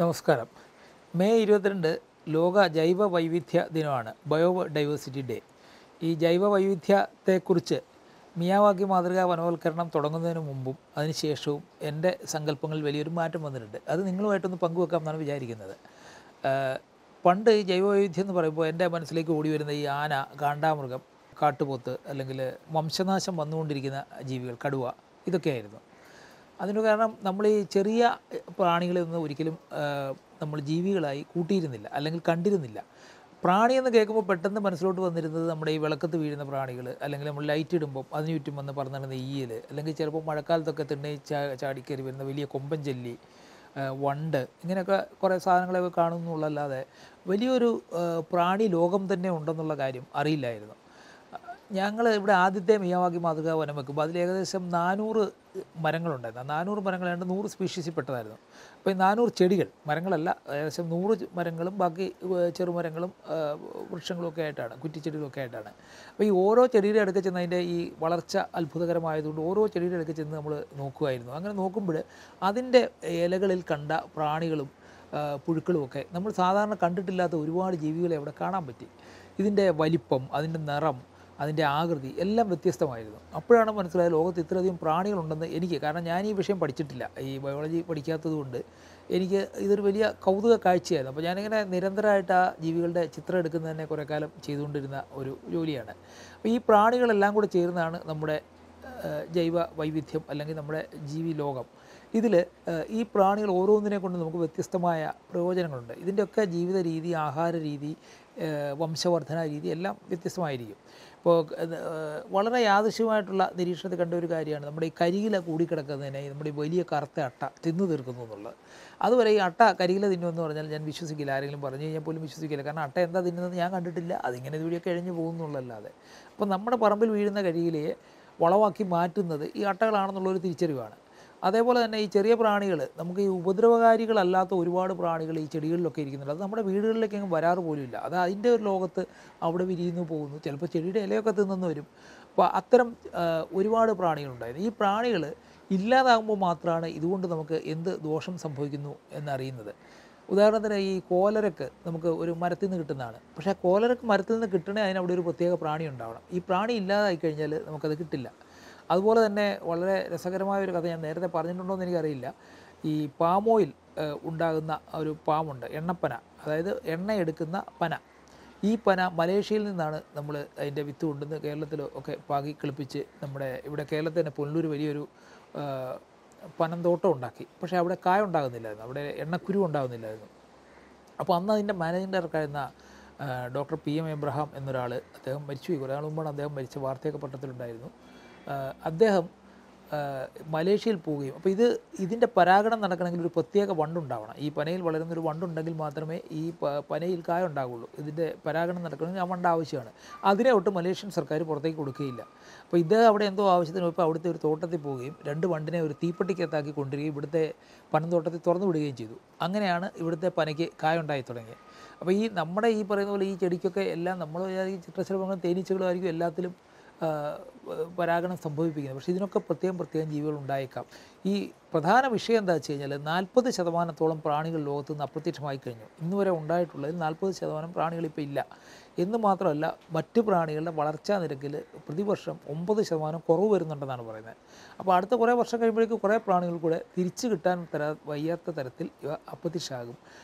നമസ്കാരം. മെയ് 22 ലോക ജൈവ വൈവിധ്യ ദിനമാണ്. Biodiversity day. ഈ ജൈവ വൈവിധ്യത്തെക്കുറിച്ച് മിയാവാക്കി മാതൃകാ വനവൽക്കരണം തുടങ്ങുന്നതിന് മുമ്പും അതിനുശേഷവും എൻ്റെ സങ്കല്പങ്ങളിൽ വലിയൊരു മാറ്റം വന്നിട്ടുണ്ട്. അത് നിങ്ങളുമായിട്ടൊന്ന് പങ്കുവെക്കാമെന്നാണ് വിചാരിക്കുന്നത്. പണ്ട് ഈ ജൈവ വൈവിധ്യം എന്ന് പറയുമ്പോൾ എൻ്റെ മനസ്സിലേക്ക് ഓടി വരുന്ന ഈ ആന, കാണ്ടാമൃഗം, കാട്ടുപോത്ത്, അല്ലെങ്കിൽ വംശനാശം വന്നുകൊണ്ടിരിക്കുന്ന ജീവികൾ, കടുവ, ഇതൊക്കെയായിരുന്നു. അതിന് കാരണം നമ്മൾ ഈ ചെറിയ പ്രാണികളെയൊന്നും ഒരിക്കലും നമ്മൾ ജീവികളായി കൂട്ടിയിരുന്നില്ല, അല്ലെങ്കിൽ കണ്ടിരുന്നില്ല. പ്രാണി എന്ന് കേൾക്കുമ്പോൾ പെട്ടെന്ന് മനസ്സിലോട്ട് വന്നിരുന്നത് നമ്മുടെ ഈ വിളക്കത്ത് വീഴുന്ന പ്രാണികൾ, അല്ലെങ്കിൽ നമ്മൾ ലൈറ്റ് ഇടുമ്പം അതിന് ചുറ്റും വന്ന് പറന്നിടുന്ന ഈയൽ, അല്ലെങ്കിൽ ചിലപ്പോൾ മഴക്കാലത്തൊക്കെ തിണ്ണി ചാടിക്കയറി വരുന്ന വലിയ കൊമ്പൻ ചെല്ലി, വണ്ട്, ഇങ്ങനെയൊക്കെ കുറേ സാധനങ്ങളൊക്കെ കാണുന്നുള്ളല്ലാതെ വലിയൊരു പ്രാണി ലോകം തന്നെ ഉണ്ടെന്നുള്ള കാര്യം അറിയില്ലായിരുന്നു. ഞങ്ങൾ ഇവിടെ ആദ്യത്തെ മിയാവാക്കി മാതൃകാ വനം വെക്കുമ്പോൾ അതിൽ ഏകദേശം 400 മരങ്ങളുണ്ടായിരുന്നു. 400 മരങ്ങളാണ്ട് 100 സ്പീഷീസിൽ പെട്ടതായിരുന്നു. അപ്പോൾ ഈ 400 ചെടികൾ, മരങ്ങളല്ല, ഏകദേശം 100 മരങ്ങളും ബാക്കി ചെറുമരങ്ങളും വൃക്ഷങ്ങളും ഒക്കെ ആയിട്ടാണ്, കുറ്റിച്ചെടികളൊക്കെ ആയിട്ടാണ്. അപ്പോൾ ഈ ഓരോ ചെടിയുടെ അടുക്ക ചെന്ന് അതിൻ്റെ ഈ വളർച്ച അത്ഭുതകരമായതുകൊണ്ട് ഓരോ ചെടിയുടെ അടുക്ക ചെന്ന് നമ്മൾ നോക്കുമായിരുന്നു. അങ്ങനെ നോക്കുമ്പോൾ അതിൻ്റെ ഇലകളിൽ കണ്ട പ്രാണികളും പുഴുക്കളുമൊക്കെ നമ്മൾ സാധാരണ കണ്ടിട്ടില്ലാത്ത ഒരുപാട് ജീവികളെ അവിടെ കാണാൻ പറ്റി. ഇതിൻ്റെ വലിപ്പം, അതിൻ്റെ നിറം, അതിൻ്റെ ആകൃതി എല്ലാം വ്യത്യസ്തമായിരുന്നു. അപ്പോഴാണ് മനസ്സിലായത് ലോകത്ത് ഇത്രയധികം പ്രാണികളുണ്ടെന്ന് എനിക്ക്. കാരണം ഞാൻ ഈ വിഷയം പഠിച്ചിട്ടില്ല, ഈ ബയോളജി പഠിക്കാത്തതുകൊണ്ട് എനിക്ക് ഇതൊരു വലിയ കൗതുക കാഴ്ചയായിരുന്നു. അപ്പോൾ ഞാനിങ്ങനെ നിരന്തരമായിട്ട് ആ ജീവികളുടെ ചിത്രം എടുക്കുന്നത് തന്നെ കുറേ കാലം ചെയ്തുകൊണ്ടിരുന്ന ഒരു ജോലിയാണ്. അപ്പോൾ ഈ പ്രാണികളെല്ലാം കൂടെ ചേർന്നാണ് നമ്മുടെ ജൈവ വൈവിധ്യം, അല്ലെങ്കിൽ നമ്മുടെ ജീവി ലോകം. ഇതിൽ ഈ പ്രാണികൾ ഓരോന്നിനെ കൊണ്ട് നമുക്ക് വ്യത്യസ്തമായ പ്രയോജനങ്ങളുണ്ട്. ഇതിൻ്റെയൊക്കെ ജീവിത രീതി, ആഹാര രീതി, വംശവർധന രീതി എല്ലാം വ്യത്യസ്തമായിരിക്കും. ഇപ്പോൾ വളരെ യാദൃശ്യമായിട്ടുള്ള നിരീക്ഷണത്തിൽ കണ്ട ഒരു കാര്യമാണ് നമ്മുടെ ഈ കരിയില കൂടിക്കിടക്കുന്നതിനെ നമ്മുടെ ഈ വലിയ കറുത്ത അട്ട തിന്നു തീർക്കുന്നു എന്നുള്ളത്. അതുവരെ ഈ അട്ട കരിയില തിന്നുമെന്ന് പറഞ്ഞാൽ ഞാൻ വിശ്വസിക്കില്ല, ആരെങ്കിലും പറഞ്ഞു കഴിഞ്ഞാൽ പോലും വിശ്വസിക്കില്ല. കാരണം അട്ട എന്താ തിന്നുന്നത് ഞാൻ കണ്ടിട്ടില്ല, അതിങ്ങനെ ഇതുവഴിയൊക്കെ കഴിഞ്ഞ് പോകുന്നുള്ളതല്ലാതെ. അപ്പോൾ നമ്മുടെ പറമ്പിൽ വീഴുന്ന കരിയിലയെ വളമാക്കി മാറ്റുന്നത് ഈ അട്ടകളാണെന്നുള്ളൊരു തിരിച്ചറിവാണ്. അതേപോലെ തന്നെ ഈ ചെറിയ പ്രാണികൾ, നമുക്ക് ഈ ഉപദ്രവകാരികളല്ലാത്ത ഒരുപാട് പ്രാണികൾ ഈ ചെടികളിലൊക്കെ ഇരിക്കുന്നുണ്ട്. അത് നമ്മുടെ വീടുകളിലേക്കെങ്ങും വരാറ് പോലുമില്ല. അത് അതിൻ്റെ ഒരു ലോകത്ത് അവിടെ വിരിയുന്നു പോകുന്നു, ചിലപ്പോൾ ചെടിയുടെ ഇലയൊക്കെ തിന്നെന്ന് വരും. അപ്പോൾ അത്തരം ഒരുപാട് പ്രാണികളുണ്ടായിരുന്നു. ഈ പ്രാണികൾ ഇല്ലാതാകുമ്പോൾ മാത്രമാണ് ഇതുകൊണ്ട് നമുക്ക് എന്ത് ദോഷം സംഭവിക്കുന്നു എന്നറിയുന്നത്. ഉദാഹരണത്തിന് ഈ കോലരക്ക് നമുക്ക് ഒരു മരത്തിൽ നിന്ന് കിട്ടുന്നതാണ്. പക്ഷേ ആ കോലരക്ക് മരത്തിൽ നിന്ന് കിട്ടണേ അതിനവിടെ ഒരു പ്രത്യേക പ്രാണി ഉണ്ടാവണം. ഈ പ്രാണി ഇല്ലാതായി കഴിഞ്ഞാൽ നമുക്കത് കിട്ടില്ല. അതുപോലെ തന്നെ വളരെ രസകരമായ ഒരു കഥ ഞാൻ നേരത്തെ പറഞ്ഞിട്ടുണ്ടോ എന്ന് എനിക്കറിയില്ല. ഈ പാം ഓയിൽ ഉണ്ടാകുന്ന ഒരു പാമുണ്ട്, എണ്ണപ്പന, അതായത് എണ്ണയെടുക്കുന്ന പന. ഈ പന മലേഷ്യയിൽ നിന്നാണ് നമ്മൾ അതിൻ്റെ വിത്ത് കൊണ്ടുവന്ന് കേരളത്തിൽ ഒക്കെ പാകി കിളിപ്പിച്ച് നമ്മുടെ ഇവിടെ കേരളത്തിൽ തന്നെ പുനലൂർ വലിയൊരു പനന്തോട്ടം ഉണ്ടാക്കി. പക്ഷേ അവിടെ കായ ഉണ്ടാകുന്നില്ലായിരുന്നു, അവിടെ എണ്ണക്കുരു ഉണ്ടാകുന്നില്ലായിരുന്നു. അപ്പോൾ അന്ന് അതിൻ്റെ മാനേജിംഗ് ഡയറക്ടറായിരുന്ന ഡോക്ടർ PM എബ്രഹാം എന്നൊരാൾ, അദ്ദേഹം മരിച്ചുപോയി, കുറേ നാൾ മുമ്പാണ് അദ്ദേഹം മരിച്ച വാർത്തയൊക്കെ പത്രത്തിലുണ്ടായിരുന്നു. അദ്ദേഹം മലേഷ്യയിൽ പോവുകയും, അപ്പോൾ ഇതിൻ്റെ പരാഗണം നടക്കണമെങ്കിൽ ഒരു പ്രത്യേക വണ്ടുണ്ടാവണം. ഈ പനയിൽ വളരുന്നൊരു വണ്ടുണ്ടെങ്കിൽ മാത്രമേ ഈ പനയിൽ കായ ഉണ്ടാകുള്ളൂ. ഇതിൻ്റെ പരാഗണം നടക്കണമെങ്കിൽ ആ വണ്ട് ആവശ്യമാണ്. അതിനെ ഒട്ട് മലേഷ്യൻ സർക്കാർ പുറത്തേക്ക് കൊടുക്കുകയില്ല. അപ്പോൾ ഇദ്ദേഹം അവിടെ എന്തോ ആവശ്യത്തിന് പോയപ്പോൾ അവിടുത്തെ ഒരു തോട്ടത്തിൽ പോവുകയും 2 വണ്ടിനെ ഒരു തീപ്പെട്ടിക്കകത്താക്കി കൊണ്ടുവരികയും ഇവിടുത്തെ പനന്തോട്ടത്തിൽ തുറന്നു വിടുകയും ചെയ്തു. അങ്ങനെയാണ് ഇവിടുത്തെ പനയ്ക്ക് കായ ഉണ്ടായി തുടങ്ങിയത്. അപ്പോൾ ഈ നമ്മുടെ ഈ പറയുന്ന പോലെ ഈ ചെടിക്കൊക്കെ എല്ലാം നമ്മൾ വിചാരിക്കും ചിത്രശലഭങ്ങളും തേനീച്ചകളും ആയിരിക്കും എല്ലാത്തിലും പരാഗണം സംഭവിപ്പിക്കുന്നത്. പക്ഷേ ഇതിനൊക്കെ പ്രത്യേകം ജീവികൾ ഉണ്ടായേക്കാം. ഈ പ്രധാന വിഷയം എന്താ വെച്ച് കഴിഞ്ഞാൽ 40% പ്രാണികൾ ലോകത്ത് നിന്ന് അപ്രത്യക്ഷമായി കഴിഞ്ഞു. ഇന്ന് വരെ ഉണ്ടായിട്ടുള്ളതിൽ 40% പ്രാണികൾ ഇപ്പോൾ ഇല്ല. എന്ന് മാത്രമല്ല, മറ്റ് പ്രാണികളുടെ വളർച്ചാ നിരക്കിൽ പ്രതിവർഷം 9% കുറവ് വരുന്നുണ്ടെന്നാണ് പറയുന്നത്. അപ്പോൾ അടുത്ത കുറേ വർഷം കഴിയുമ്പോഴേക്കും കുറേ പ്രാണികൾ കൂടെ തിരിച്ചു കിട്ടാൻ വയ്യാത്ത തരത്തിൽ ഇവ അപ്രത്യക്ഷമാകും.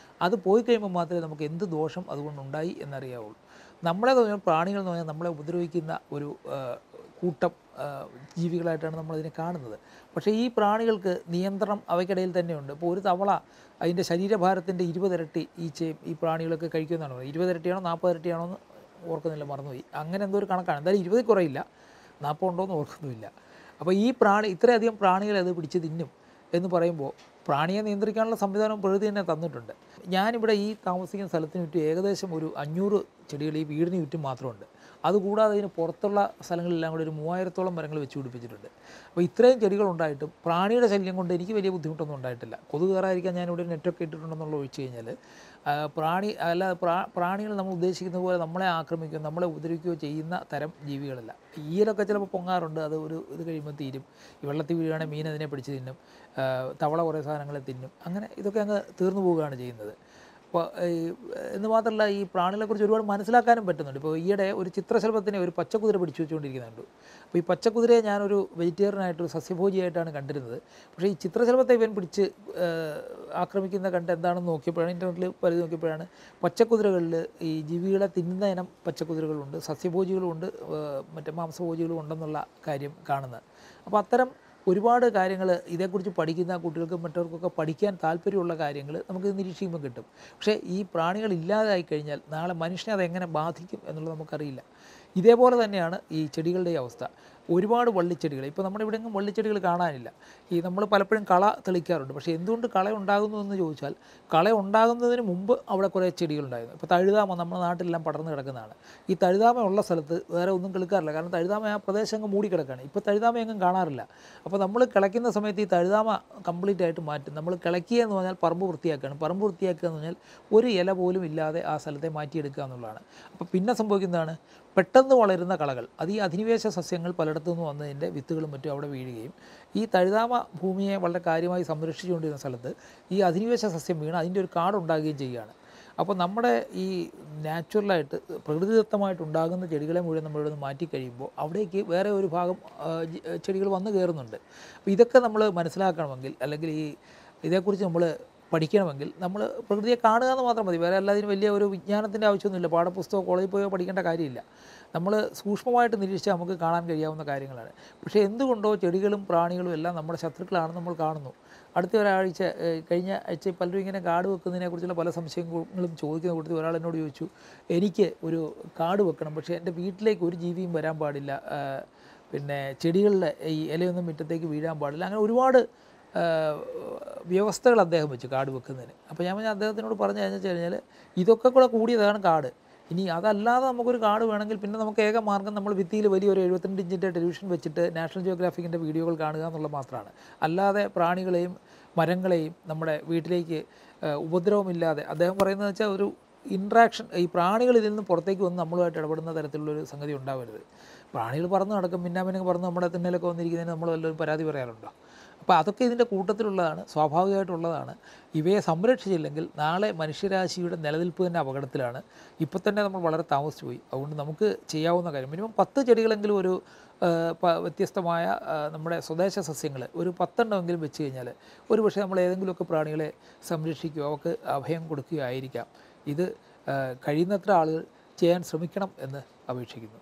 അത് പോയി കഴിയുമ്പോൾ മാത്രമേ നമുക്ക് എന്ത് ദോഷം അതുകൊണ്ടുണ്ടായി എന്നറിയാവുള്ളൂ. നമ്മളെ തോന്നിയാൽ പ്രാണികൾ എന്ന് പറഞ്ഞാൽ നമ്മളെ ഉപദ്രവിക്കുന്ന ഒരു കൂട്ടം ജീവികളായിട്ടാണ് നമ്മളതിനെ കാണുന്നത്. പക്ഷേ ഈ പ്രാണികൾക്ക് നിയന്ത്രണം അവയ്ക്കിടയിൽ തന്നെയുണ്ട്. ഇപ്പോൾ ഒരു തവള അതിൻ്റെ ശരീരഭാരത്തിൻ്റെ 20 ഇരട്ടി ഈ പ്രാണികളൊക്കെ കഴിക്കുമെന്നാണ് പറയുന്നത്. 20 ഇരട്ടിയാണോ 40 ഇരട്ടിയാണോ എന്ന് ഓർക്കുന്നില്ല, മറന്നുപോയി. അങ്ങനെ എന്തോ ഒരു കണക്കാണ്. എന്തായാലും 20 കുറയില്ല, 40 ഉണ്ടോ എന്ന് ഓർക്കുന്നുമില്ല. അപ്പോൾ ഈ ഇത്രയധികം പ്രാണികളെ അത് പിടിച്ച് തിന്നും എന്ന് പറയുമ്പോൾ പ്രാണിയെ നിയന്ത്രിക്കാനുള്ള സംവിധാനം പ്രകൃതി തന്നെ തന്നിട്ടുണ്ട്. ഞാനിവിടെ ഈ താമസിക്കുന്ന സ്ഥലത്തിന് ചുറ്റും ഏകദേശം ഒരു 500 ചെടികൾ ഈ വീടിന് ചുറ്റും മാത്രമുണ്ട്. അതുകൂടാതെ ഇതിന് പുറത്തുള്ള സ്ഥലങ്ങളിലെല്ലാം കൂടി ഒരു 3000-ഓളം മരങ്ങൾ വെച്ച് പിടിപ്പിച്ചിട്ടുണ്ട്. അപ്പോൾ ഇത്രയും ചെടികളുണ്ടായിട്ടും പ്രാണിയുടെ ശല്യം കൊണ്ട് എനിക്ക് വലിയ ബുദ്ധിമുട്ടൊന്നും ഉണ്ടായിട്ടില്ല. കൊതുക് കയറാതിരിക്കാൻ ഞാനിവിടെ നെറ്റൊക്കെ ഇട്ടിട്ടുണ്ടെന്നുള്ള ഒഴിച്ച് കഴിഞ്ഞാൽ പ്രാണികൾ നമ്മൾ ഉദ്ദേശിക്കുന്ന പോലെ നമ്മളെ ആക്രമിക്കുകയോ നമ്മളെ ഉപദ്രവിക്കുകയോ ചെയ്യുന്ന തരം ജീവികളല്ല. ഈയിലൊക്കെ ചിലപ്പോൾ പൊങ്ങാറുണ്ട്, അത് ഇത് കഴിയുമ്പോൾ തീരും. ഈ വെള്ളത്തിൽ വീഴുകയാണെങ്കിൽ മീൻ അതിനെ പിടിച്ച് തിന്നും, തവള കുറേ സാധനങ്ങളെ തിന്നും, അങ്ങനെ ഇതൊക്കെ അങ്ങ് തീർന്നു പോവുകയാണ് ചെയ്യുന്നത്. അപ്പോൾ എന്ന് മാത്രമല്ല ഈ പ്രാണികളെക്കുറിച്ച് ഒരുപാട് മനസ്സിലാക്കാനും പറ്റുന്നുണ്ട്. ഇപ്പോൾ ഈയിടെ ഒരു ചിത്രശലഭത്തിനെ ഒരു പച്ചക്കുതിര പിടിച്ചു വെച്ചുകൊണ്ടിരിക്കുന്നുണ്ട്. അപ്പോൾ ഈ പച്ചക്കുതിരയെ ഞാനൊരു വെജിറ്റേറിയനായിട്ട് സസ്യഭോജിയായിട്ടാണ് കണ്ടിരുന്നത്. പക്ഷേ ഈ ചിത്രശലഭത്തെ ഇവൻ പിടിച്ച് ആക്രമിക്കുന്ന കണ്ട് എന്താണെന്ന് നോക്കിയപ്പോഴാണ്, ഇൻ്റർനെറ്റിൽ പരിധി നോക്കിയപ്പോഴാണ് പച്ചക്കുതിരകളിൽ ഈ ജീവികളെ തിന്നുന്ന ഇനം പച്ചക്കുതിരകളുണ്ട്, സസ്യഭോജികളുമുണ്ട്, മറ്റേ മാംസഭോജികളും ഉണ്ടെന്നുള്ള കാര്യം കാണുന്നത്. അപ്പോൾ അത്തരം ഒരുപാട് കാര്യങ്ങൾ ഇതേക്കുറിച്ച് പഠിക്കുന്ന കുട്ടികൾക്കും മറ്റവർക്കൊക്കെ പഠിക്കാൻ താല്പര്യമുള്ള കാര്യങ്ങൾ നമുക്ക് നിരീക്ഷിക്കുമ്പോൾ കിട്ടും. പക്ഷേ ഈ പ്രാണികൾ ഇല്ലാതായി കഴിഞ്ഞാൽ നാളെ മനുഷ്യനെ അതെങ്ങനെ ബാധിക്കും എന്നുള്ളത് നമുക്കറിയില്ല. ഇതേപോലെ തന്നെയാണ് ഈ ചെടികളുടെ അവസ്ഥ. ഒരുപാട് വള്ളിച്ചെടികൾ, ഇപ്പോൾ നമ്മുടെ ഇവിടെ എങ്ങും വള്ളിച്ചെടികൾ കാണാനില്ല. നമ്മൾ പലപ്പോഴും കള തെളിക്കാറുണ്ട്. പക്ഷേ എന്തുകൊണ്ട് കള ഉണ്ടാകുന്നു എന്ന് ചോദിച്ചാൽ, കള ഉണ്ടാകുന്നതിന് മുമ്പ് അവിടെ കുറേ ചെടികളുണ്ടായിരുന്നു. ഇപ്പോൾ തഴുതാമ നമ്മുടെ നാട്ടിലെല്ലാം പടർന്ന് കിടക്കുന്നതാണ്. ഈ തഴുതാമ ഉള്ള സ്ഥലത്ത് വേറെ ഒന്നും കിളുക്കാറില്ല, കാരണം തഴുതാമ ആ പ്രദേശം അങ്ങ് മൂടിക്കിടക്കുകയാണ്. ഇപ്പോൾ തഴുതാമ എങ്ങും കാണാറില്ല. അപ്പോൾ നമ്മൾ കിളയ്ക്കുന്ന സമയത്ത് ഈ തഴുതാമ കംപ്ലീറ്റ് ആയിട്ട് മാറ്റും. നമ്മൾ കിളയ്ക്കുക എന്ന് പറഞ്ഞാൽ പറമ്പ് വൃത്തിയാക്കുകയാണ്. പറമ്പ് വൃത്തിയാക്കുക എന്ന് പറഞ്ഞാൽ ഒരു ഇല പോലും ഇല്ലാതെ ആ സ്ഥലത്തെ മാറ്റിയെടുക്കുക എന്നുള്ളതാണ്. അപ്പോൾ പിന്നെ സംഭവിക്കുന്നതാണ്, പെട്ടെന്ന് വളരുന്ന കളകൾ, അത് ഈ അധിനിവേശ സസ്യങ്ങൾ പലയിടത്തു നിന്ന് വന്നതിൻ്റെ വിത്തുകളും മറ്റും അവിടെ വീഴുകയും ഈ തഴുതാമ ഭൂമിയെ വളരെ കാര്യമായി സംരക്ഷിച്ചുകൊണ്ടിരുന്ന സ്ഥലത്ത് ഈ അധിനിവേശ സസ്യം വീണ് അതിൻ്റെ ഒരു കാടുണ്ടാകുകയും ചെയ്യുകയാണ്. അപ്പോൾ നമ്മുടെ ഈ നാച്ചുറലായിട്ട് പ്രകൃതിദത്തമായിട്ടുണ്ടാകുന്ന ചെടികളെ മുഴുവൻ നമ്മളിവിടെ നിന്ന് മാറ്റിക്കഴിയുമ്പോൾ അവിടേക്ക് വേറെ ഒരു ഭാഗം ചെടികൾ വന്നു കയറുന്നുണ്ട്. അപ്പോൾ ഇതൊക്കെ നമ്മൾ മനസ്സിലാക്കണമെങ്കിൽ, അല്ലെങ്കിൽ ഇതേക്കുറിച്ച് നമ്മൾ പഠിക്കണമെങ്കിൽ നമ്മൾ പ്രകൃതിയെ കാണുക എന്ന് മാത്രം മതി. വേറെ എല്ലാത്തിനും വലിയ ഒരു വിജ്ഞാനത്തിൻ്റെ ആവശ്യമൊന്നുമില്ല. പാഠപുസ്തകം കോളേജിൽ പോയോ പഠിക്കേണ്ട കാര്യമില്ല. നമ്മൾ സൂക്ഷ്മമായിട്ട് നിരീക്ഷിച്ചാൽ നമുക്ക് കാണാൻ കഴിയാവുന്ന കാര്യങ്ങളാണ്. പക്ഷേ എന്തുകൊണ്ടോ ചെടികളും പ്രാണികളും എല്ലാം നമ്മുടെ ശത്രുക്കളാണെന്ന് നമ്മൾ കാണുന്നു. അടുത്ത ഒരാഴ്ച കഴിഞ്ഞ ആഴ്ച പലരും ഇങ്ങനെ കാട് വെക്കുന്നതിനെക്കുറിച്ചുള്ള പല സംശയങ്ങളും ചോദിക്കുന്ന കൂട്ടത്തിൽ ഒരാൾ എന്നോട് ചോദിച്ചു, എനിക്ക് ഒരു കാട് വെക്കണം, പക്ഷേ എൻ്റെ വീട്ടിലേക്ക് ഒരു ജീവിയും വരാൻ പാടില്ല, പിന്നെ ചെടികളുടെ ഈ ഇലയൊന്നും മുറ്റത്തേക്ക് വീഴാൻ പാടില്ല, അങ്ങനെ ഒരുപാട് വ്യവസ്ഥകൾ അദ്ദേഹം വെച്ചു കാട് വെക്കുന്നതിന്. അപ്പോൾ ഞാൻ അദ്ദേഹത്തിനോട് പറഞ്ഞു കഴിഞ്ഞാൽ ഇതൊക്കെ കൂടെ കൂടിയതാണ് കാട്. ഇനി അതല്ലാതെ നമുക്കൊരു കാട് വേണമെങ്കിൽ പിന്നെ നമുക്ക് ഏക മാർഗ്ഗം നമ്മൾ ഭിത്തിയിൽ വലിയൊരു 72 ഇഞ്ചിൻ്റെ ടെലിവിഷൻ വെച്ചിട്ട് നാഷണൽ ജിയോഗ്രാഫിക്കിൻ്റെ വീഡിയോകൾ കാണുക എന്നുള്ളത് മാത്രമാണ്. അല്ലാതെ പ്രാണികളെയും മരങ്ങളെയും നമ്മുടെ വീട്ടിലേക്ക് ഉപദ്രവമില്ലാതെ, അദ്ദേഹം പറയുന്നത് വെച്ചാൽ ഒരു ഇൻട്രാക്ഷൻ, ഈ പ്രാണികൾ ഇതിൽ നിന്ന് പുറത്തേക്ക് വന്ന് നമ്മളുമായിട്ട് ഇടപെടുന്ന തരത്തിലുള്ളൊരു സംഗതി ഉണ്ടാവരുത്. പ്രാണികൾ പറന്ന് നടക്കും, മിന്നാമിനൊക്കെ പറന്ന് നമ്മുടെ തിന്നലൊക്കെ വന്നിരിക്കുന്നതിന് നമ്മൾ വല്ലൊരു പരാതി പറയാറുണ്ടോ? അപ്പോൾ അതൊക്കെ ഇതിൻ്റെ കൂട്ടത്തിലുള്ളതാണ്, സ്വാഭാവികമായിട്ടുള്ളതാണ്. ഇവയെ സംരക്ഷിച്ചില്ലെങ്കിൽ നാളെ മനുഷ്യരാശിയുടെ നിലനിൽപ്പ് തന്നെ അപകടത്തിലാണ്. ഇപ്പോൾ തന്നെ നമ്മൾ വളരെ താമസിച്ചു പോയി. അതുകൊണ്ട് നമുക്ക് ചെയ്യാവുന്ന കാര്യം മിനിമം 10 ചെടികളെങ്കിലും ഒരു വ്യത്യസ്തമായ നമ്മുടെ സ്വദേശ സസ്യങ്ങൾ ഒരു 10 എണ്ണമെങ്കിലും വെച്ച് കഴിഞ്ഞാൽ ഒരു പക്ഷേ നമ്മൾ ഏതെങ്കിലുമൊക്കെ പ്രാണികളെ സംരക്ഷിക്കുകയോ അവർക്ക് അഭയം കൊടുക്കുകയോ ആയിരിക്കാം. ഇത് കഴിയുന്നത്ര ആളുകൾ ചെയ്യാൻ ശ്രമിക്കണം എന്ന് അപേക്ഷിക്കുന്നു.